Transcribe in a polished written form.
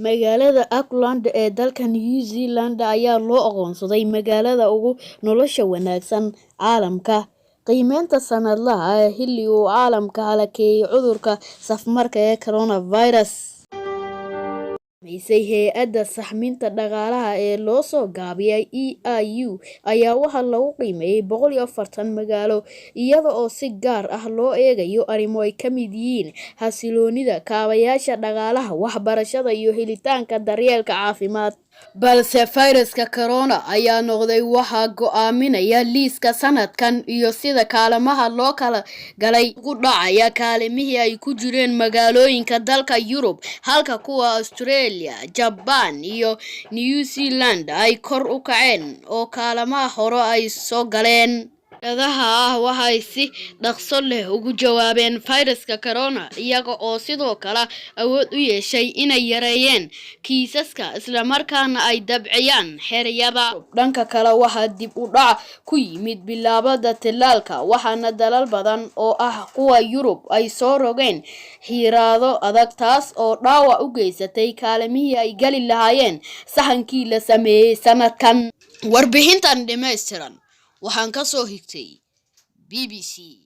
Magaalada Auckland ee dalka New Zealand ayaa loo aqoonsaday magaalada ugu nolosha wanaagsan caalamka. Qiimeynta sanadlaha ah ee xilli uu caalamka halakeeyay cudurka safmarka ee coronavirus. Hay'adda sahaminta dhaqaalaha ee loo soo gaabiyay EU ayaa waxaa lagu qiimeeyay 140 magaalo, iyada oo si gaar ah loo eegayo arrimo ay ka mid yihiin xasilloonida kaabayaasha dhaqaalaha, waxbarashada iyo helitaanka daryeelka caafimaad. Balse fayraska corona ayaa noqday waxa go'aaminaya liiska sanadkan iyo sida kaalmaha loo kala galay ugu dhacaya kaalmihii ay ku jireen magaalooyinka dalka Yurub, halka kuwa Australia, Japan iyo New Zealand ay kor u kaceen oo kaalmaha hore ay soo galeen. Dadaha waxay si dhaqso leh uga jawaabeen fayraska corona, iyaga oo sidoo kale awood u yeeshay inay yareeyaan kiisaska isla markaana ay dabciyaan xeryada. Dhanka kale, waxaa dib u dhac ku yimid bilaabada tallaalka, waxaana dalal badan oo ah kuwa Yurub ay soo rogeen xayiraado adag, taas oo dhaawac u geysatay kaalmihii ay gali lahaayeen sahankii la sameeyay sanadkan. Warbixintan dhammaystiran waxaan ka soo xigtay BBC.